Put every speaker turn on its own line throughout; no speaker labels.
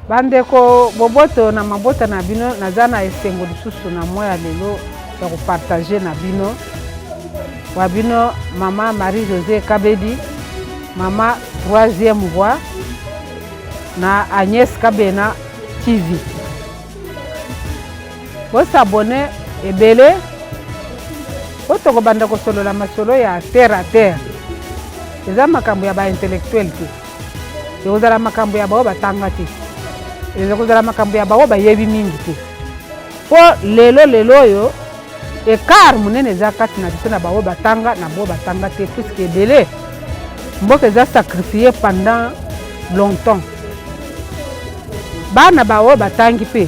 Bandeko boboto na mabota na bino nazana esengo lisusu na moya lelo ya kopartager na bino wa bino mama Marie-Josée Kabedi, mama 3e voix na Agnès Kabena TV. Vous abonnez ebele otoko banda ko solo la masolo ya terre à terre. Eza makambo ya ba intellectuel te. Ezala makambo ya ba batanga te. Ezala makambo ya ba yebi mingi te. Po lelo yo ekar munene za kati na biso na ba batanga na bo batanga te puisque ebele mboka za sacrifié pendant longtemps. Bana ba batangi pe.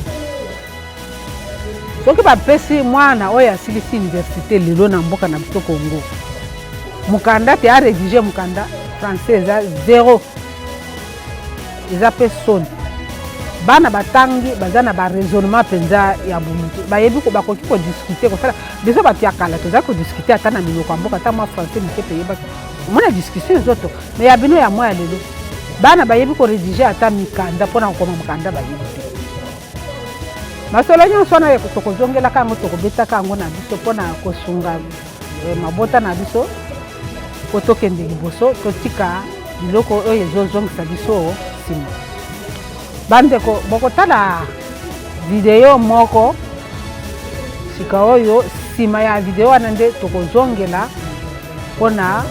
Soki ba pesi mwana oya asilisi université lelo na mboka na biso Congo. Mukanda te a rédigé mukanda français za 0. Eza pe son. Bana batangi bazana ba raisonnement penza ya bumuntu. Ba yebi ko bakoki ko discuter ko fala biso ba tia kala to za ko discuter atana mino kwa mboka ta ma français ni pe yeba. Mona discussion zoto mais ya bino ya moya lelo. Bana ba yebi ko rédiger ata mikanda pona ko mukanda ba yebi. Masolo nyonso na yeko tokozongela kango tokobeta kango na biso pona kosunga mabota na biso po tokende liboso totika biloko oyo ezozongisa biso sima. Bandeko bokotala video moko sika oyo sima ya video wana nde tokozongela pona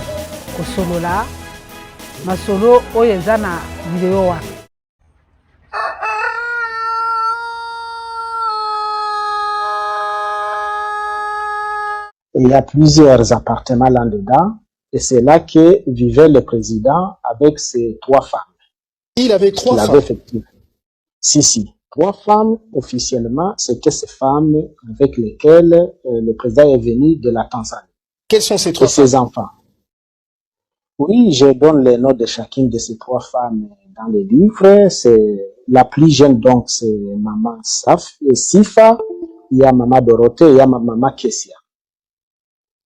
kosolola masolo oyo eza na video wana.
Il y a plusieurs appartements là-dedans et c'est là que vivait le président avec ses 3 femmes.
Il avait 3 femmes.
Effectivement. Si. 3 femmes officiellement, c'était ces femmes avec lesquelles le président est venu de la Tanzanie.
Quels sont ces 3
femmes?
Et
ses enfants. Oui, je donne les noms de chacune de ces 3 femmes dans les livres. C'est la plus jeune, donc c'est maman Sifa, il y a maman Dorothée, il y a maman Kessia.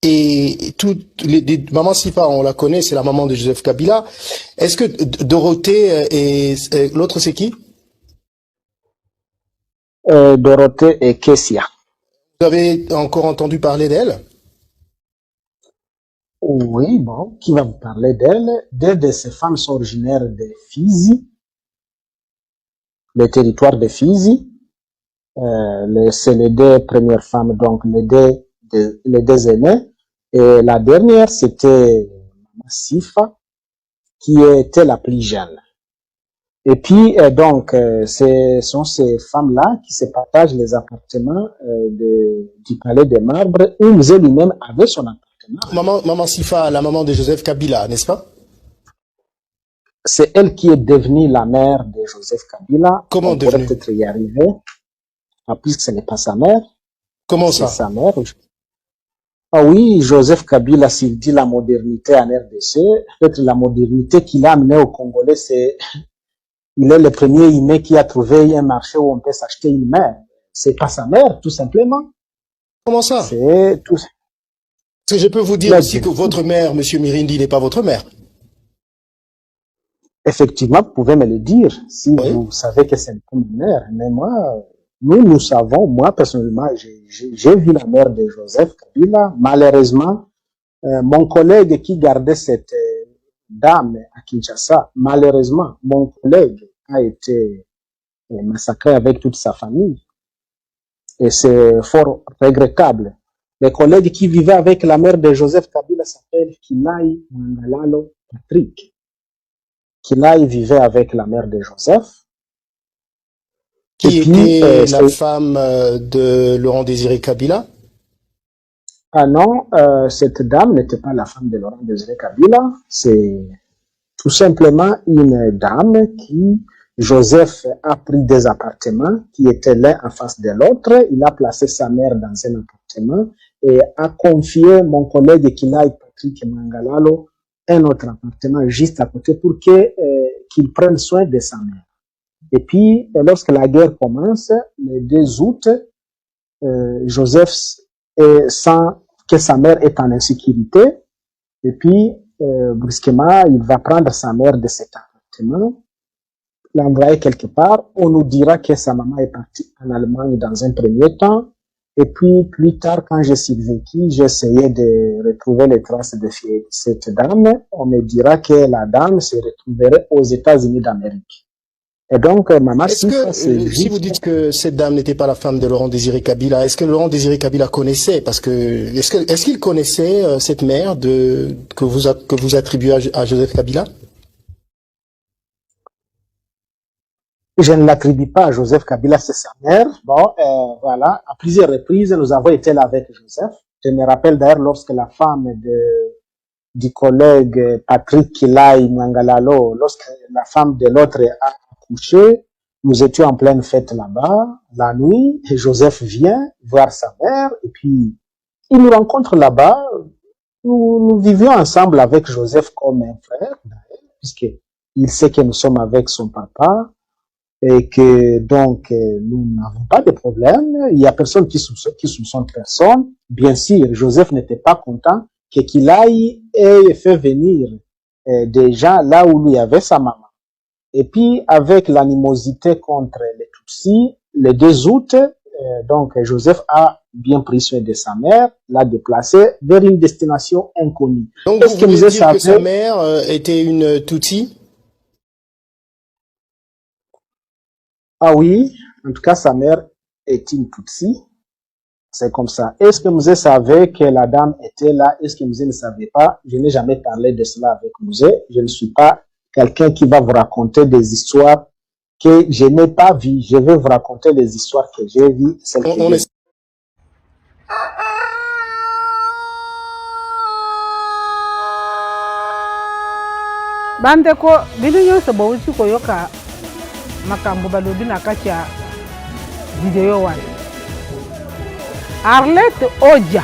Et toutes les maman Sifa, on la connaît, c'est la maman de Joseph Kabila. Est-ce que Dorothée et l'autre c'est qui?
Dorothée et Kessia.
Vous avez encore entendu parler d'elle?
Oui, bon, qui va vous parler d'elle? 2 de ces femmes sont originaires de Fizi, le territoire de Fizi. C'est les 2 premières femmes, donc les deux aînés. Et la dernière, c'était Sifa, qui était la plus jeune. Et puis, donc, ce sont ces femmes-là qui se partagent les appartements du Palais des Marbres, où Mzee lui-même avait son appartement.
Maman Sifa, la maman de Joseph Kabila, n'est-ce pas?
C'est elle qui est devenue la mère de Joseph Kabila.
Comment devenue?
Peut-être y arriver. Puisque ce n'est pas sa mère.
Comment ça?
C'est sa mère. Ah oui, Joseph Kabila, s'il dit la modernité en RDC, peut-être la modernité qu'il a amenée au Congolais, il est le premier Iné qui a trouvé un marché où on peut s'acheter une mère. C'est pas sa mère, tout simplement.
Comment ça?
C'est tout.
Parce que je peux vous dire aussi que votre mère, monsieur Mirindi, n'est pas votre mère.
Effectivement, vous pouvez me le dire, si vous savez que c'est ma mère. Mais moi, nous savons, moi personnellement, j'ai vu la mère de Joseph Kabila. Malheureusement, mon collègue qui gardait cette dame à Kinshasa, malheureusement, mon collègue a été massacré avec toute sa famille. Et c'est fort regrettable. Les collègues qui vivaient avec la mère de Joseph Kabila s'appellent Kilai Mwangalalo Patrick. Kilai vivait avec la mère de Joseph.
Qui était la femme de Laurent Désiré Kabila?
Ah non, cette dame n'était pas la femme de Laurent Désiré Kabila. C'est tout simplement une dame qui, Joseph a pris des appartements qui étaient l'un en face de l'autre. Il a placé sa mère dans un appartement et a confié mon collègue Kilai Patrick Mwangalalo un autre appartement juste à côté pour qu'il prenne soin de sa mère. Et puis, lorsque la guerre commence, le 2 août, Joseph sent que sa mère est en insécurité. Et puis, brusquement, il va prendre sa mère de cet appartement, l'envoyer quelque part. On nous dira que sa maman est partie en Allemagne dans un premier temps. Et puis, plus tard, quand j'ai survécu, j'ai essayé de retrouver les traces de cette dame. On me dira que la dame se retrouverait aux États-Unis d'Amérique. Et donc, maman,
si vous dites que cette dame n'était pas la femme de Laurent Désiré Kabila, est-ce que Laurent Désiré Kabila connaissait, parce que est-ce qu'il connaissait cette mère que vous attribuez à Joseph Kabila?
Je ne l'attribue pas à Joseph Kabila, c'est sa mère. Bon, voilà, à plusieurs reprises, nous avons été là avec Joseph. Je me rappelle d'ailleurs lorsque la femme du collègue Patrick Kilai Mwangalalo, lorsque la femme de l'autre a couché, nous étions en pleine fête là-bas, la nuit, et Joseph vient voir sa mère, et puis il nous rencontre là-bas. Nous vivions ensemble avec Joseph comme un frère, puisqu'il sait que nous sommes avec son papa, et que donc nous n'avons pas de problème. Il y a personne qui soupçonne personne. Bien sûr, Joseph n'était pas content que Kilai ait fait venir des gens là où il y avait sa maman. Et puis, avec l'animosité contre les Tutsis, le 2 août, donc Joseph a bien pris soin de sa mère, l'a déplacée vers une destination inconnue.
Donc, vous voulez dire que sa mère était une Tutsi?
Ah oui, en tout cas, sa mère est une Tutsi. C'est comme ça. Est-ce que Mouzé savait que la dame était là? Est-ce que Mouzé ne savait pas? Je n'ai jamais parlé de cela avec Mouzé. Je ne suis pas quelqu'un qui va vous raconter des histoires que je n'ai pas vues. Je vais vous raconter des histoires que j'ai vues.
Bandeko, bino nyonso bauti koyoka makambo balobi na kati ya video wana. Arlette Odia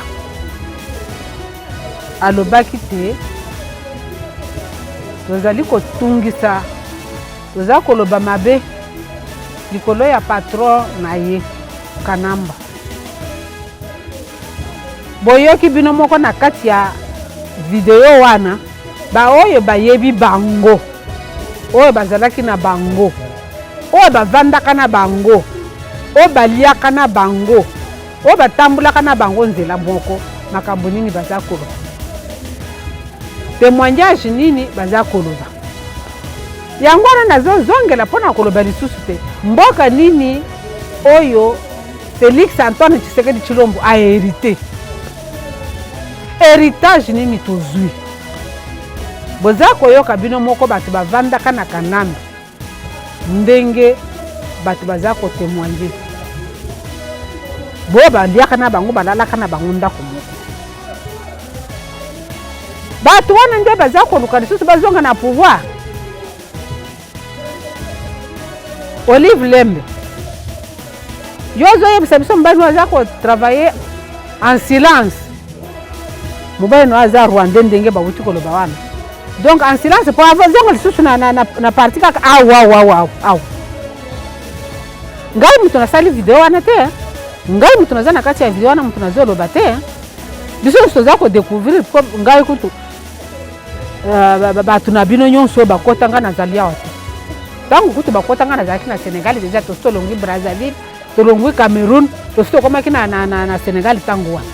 alobaki te tozali kotungisa toza koloba mabe likolo ya patron na ye Kanamba. Boyoki bino moko na kati ya video wana ba oyo bayebi bango, oyo bazalaki na bango, oyo bavandaka na bango, oyo baliaka na bango, oyo batambulaka na bango nzela moko, makambo nini baza koloba, témoignage nini baza koloba. Yango wana nazozongela mpona koloba lisusu te. Mboka nini oyo Félix Antoine Tshisekedi Tshilombo a hérité, héritage nini tozwi. Boza koyoka bino moko bato bavandaka na Kanamba ndenge bato baza ko témoigner. Bo baliaka na bango balalaka na bango ndako moko. Bato wana nde baza koluka lisusu bazonga na pouvoir. Olive Lembe yozo yebisa biso mbani waza ko travailler en silence. Mobali no aza Rwanda ndenge bawuti koloba wana. Donc en silence pour avoir zonga lisusu na parti kaka aw. Ngai mutu na sali video wana te. Ngai mutu na zana kati ya video wana mutu na zoloba te. Biso toza ko découvrir ngai kutu bato na bino nyonso bakotanga na zalia wate. Tangu kutu bakotanga na zaki na Sénégal déjà to solongi Brazzaville, to longwi Cameroun, to sto koma kina na Sénégal tangu wana.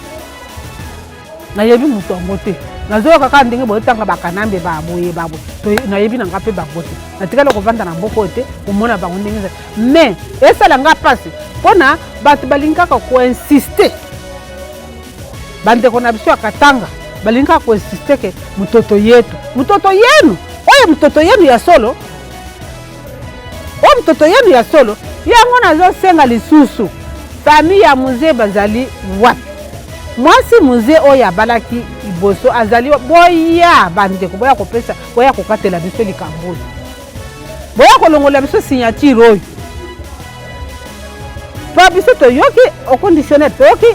Na yebi mutu ngote. Nazo kaka ndenge boyotanga bakanambe baboye babo. To na yebi na ngape babote. Natikala ko vanda na mboko te, omona bango ndenge. Mais esa la nga passe. Pona bato balingaka ko insister. bandeko na biso ya Katanga balinga koinsiste ke mutoto yetu mutoto yenu oyo mutoto yenu ya solo mutoto yenu ya solo yango nazosenga lisusu famille ya Muzé bazali wapi mwasi Muzé oyo abalaki iboso azali boya bandeko boya kopesa boya kokatela biso likambo boya kolongola biso signature oyo pa biso toyoki au conditionnel toyoki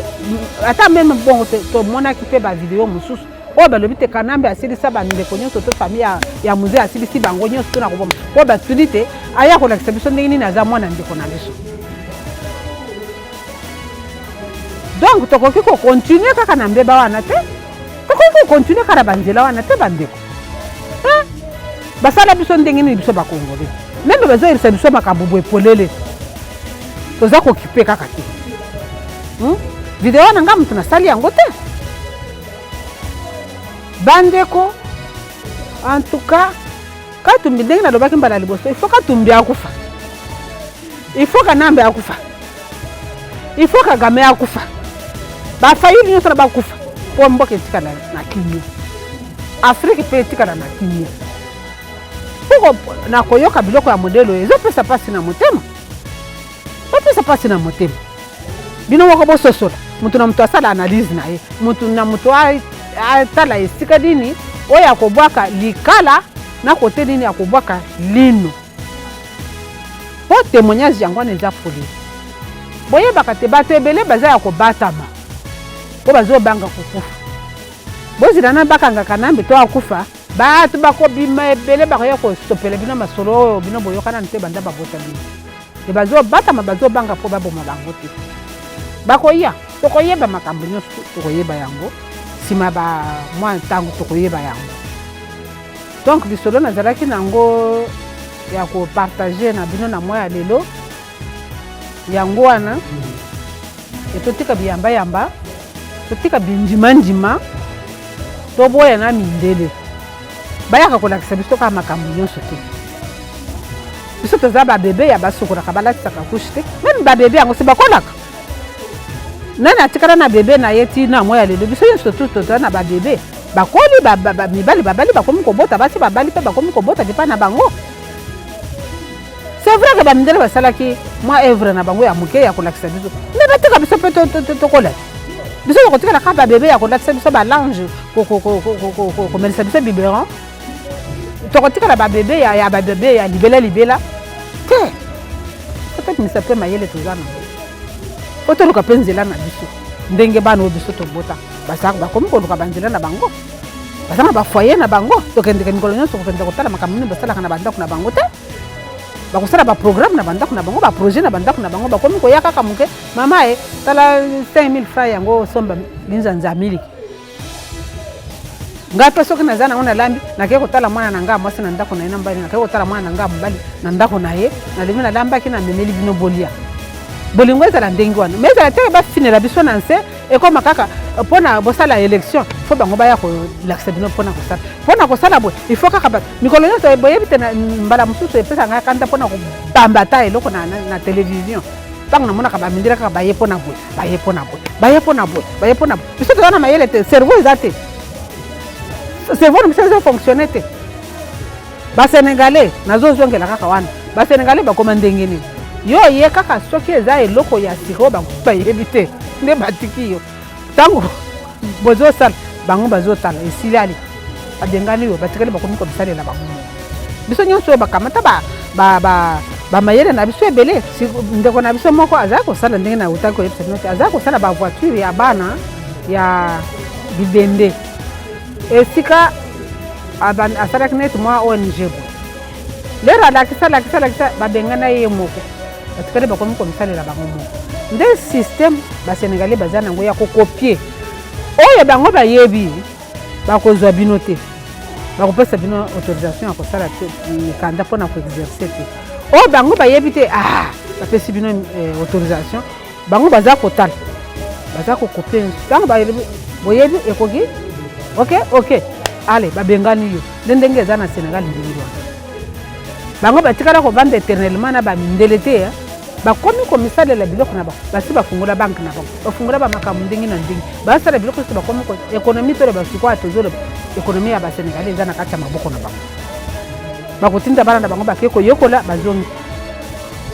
ata même bon tomonaki mpe bavideo mosusu oyo balobi te Kanambe asilisa bandeko nyonso to famille ya Muzé asilisi bango nyonso to na koboma oyo batuli te aya kolakisa biso ndenge nini aza mwana ndeko na biso. Donc tokoki kocontinue kaka na mbeba wana te tokoki kocontinue kaka na banzela wana te bandeko basala biso ndenge nini biso bakongole meme bazoyelisa biso makambo boye polele toza kokipe kaka te video wana nga mutu nasali yango te bandeko. En tout cas Katumbi ndenge nalobaki mbala liboso il faut Katumbi akufa, il faut Kanambe akufa, il faut Kagame akufa, bafayuli nyonso na bakufa po mboka etikala na kimia, Afrique mpe etikala na kimia. Poko nakoyoka biloko ya modelo ezopesa pasi na motema, opesa pasi na motema bino moko bososola mutu na mutu asala analyse na ye mutu na mutu atala esika dini oyo akobwaka likala na kote nini akobwaka lino po témoignage yango wana eza poli boyebaka te bato ebele baza ya kobatama po bazobanga kokufa bozila na bakanga Kanambe to akufa bato bakobima ebele bakoya kostopela bino masolo oyo bino boyokana nte banda babota bino e bazobatama bazobanga po baboma bango te bakoya tokoyeba makambo nyonso tokoyeba yango nsima ba mwa ntango tokoyeba yango. Donc lisolo nazalaki nango ya kopartage na bino na mwa ya lelo yango wana etotika biyamba totika binjima toboya na mindele bayaka kolakisa biso kaka makambo nyonso te biso toza babebe ya basokolaka balatisaka kushe te meme babebe yango se bakolaka nani atikala na bebe na ye tina mwa ya lelo biso nyonso toza na babebe bakoli mibali babali bakomi kobota basi babali mpe bakomi kobota depa na bango. C'est vrai que bamindele basalaki mwa œuvre na bango ya moke ya kolakisa biso me batika biso mpe tokola biso tokotikala kaka babebe ya kolakisa biso balange komelisa biso biberon tokotikala babebe ya babebe ya libela te otokimisa mpe mayele toza nango otoluka mpe nzela na biso ndenge bana oyo biso tobota bakomi koluka banzela na bango bazanga bafoye na bango tokendeke mikolo nyonso kokende kotala makambo nini basalaka na bandako na bango te bakosala baprogramme na bandako na bango baprojet na bandako na bango bakomi koya kaka moke mama e tala 5000 francs yango osomba linzanza miliki ngai mpe soki naza nango nalambi nakei kotala mwana na ngai mwasi na ndako na ye na mobali nakei kotala mwana na ngai mobali na ndako na ye nalebi nalambaki namemeli bino bolia bolingo ezala ndenge wana mais ezala te bafinela biso na nse ekoma kaka mpona bosala élection fo bango baya kolakisa bino mpona kosala boye il faut kaka bato mikolo nyonso boyebi te mbala mosusu epesa ngai kanda mpona kobamba ata eloko na télévision ntango namonaka bamindela kaka baye mpona boye biso toza na mayele te cerveau eza te cerveau na biso ezofonctionne te basénégalais nazozongela kaka wana basénégalais bakoma ndenge nini yo ye kaka soki eza eloko ya siro bango bayebi te nde batiki yo ntango bozosala bango bazotala esilali babengani yo batikali bakomi kobisalela bango biso nyonso oyo bakamata bamayele na biso ebele ndeko na biso moko azali kosala ndenge na utaki koyebisa bino te azali kosala bavoiture ya bana ya bibende esika asalaki neti mwa ONG bo lero alakisa babengana ye moko batikali bakomi komisalela bango moko nde système basénégalais baza nango ya kokopie oyo bango bayebi bakozwa bino te bakopesa bino autorisation ya kosala mikanda mpona koexerce te oyo bango bayebi te bapesi bino autorisation bango baza kotala baza kokopie ntango boyebi ekoki ok ale babengani yo nde ndenge eza na Sénégal ndenge wana bango batikala kovanda éternellement na bamindele te bakomi komisalela biloko na bango basi bafungola banke na bango bafungola bamakambo ndenge na ndenge basala biloko nyonso bakomi ekonomi to basikoya tozoloba ekonomi ya basénégalais eza na kati ya maboko na bango bakotinda bana na bango bake koyekola bazongi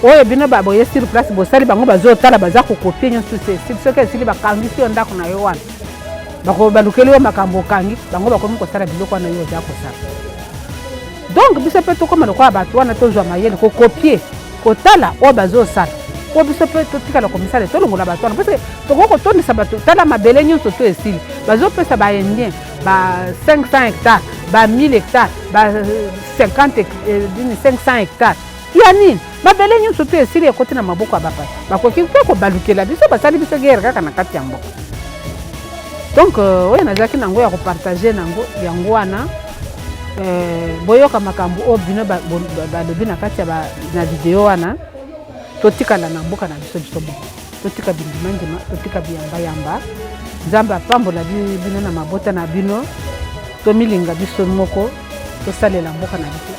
oyo bino baboye sur place bosali bango bazotala baza kokopie nyonso soki esili bakangisi yo ndako na yo wana balukeli yo makambo okangi bango bakomi kosala biloko wana yo oza kosala donc biso mpe tokoma lokola bato wana tozwa mayele kokopie kotala oyo bazosala po biso mpe totikala komisala tolongola bato wana parceke tokoki kotondisa bato tala mabele nyonso to esili bazopesa baindien ba 500 hectares ba 1000 hectares ba 500 hectares ya nini mabele nyonso to esili ekoti na maboko ya bapasi bakoki mpe kobalukela biso basali biso guerre kaka na kati ya mboka donc oyo nazalaki nango ya kopartage nango yango wana boyoka makambo oyo bino balobi na kati ya na video wana totikala na mboka na biso moko totika bindima totika biyamba nzambe apambola bino na mabota na bino tomilinga biso moko tosalela mboka na biso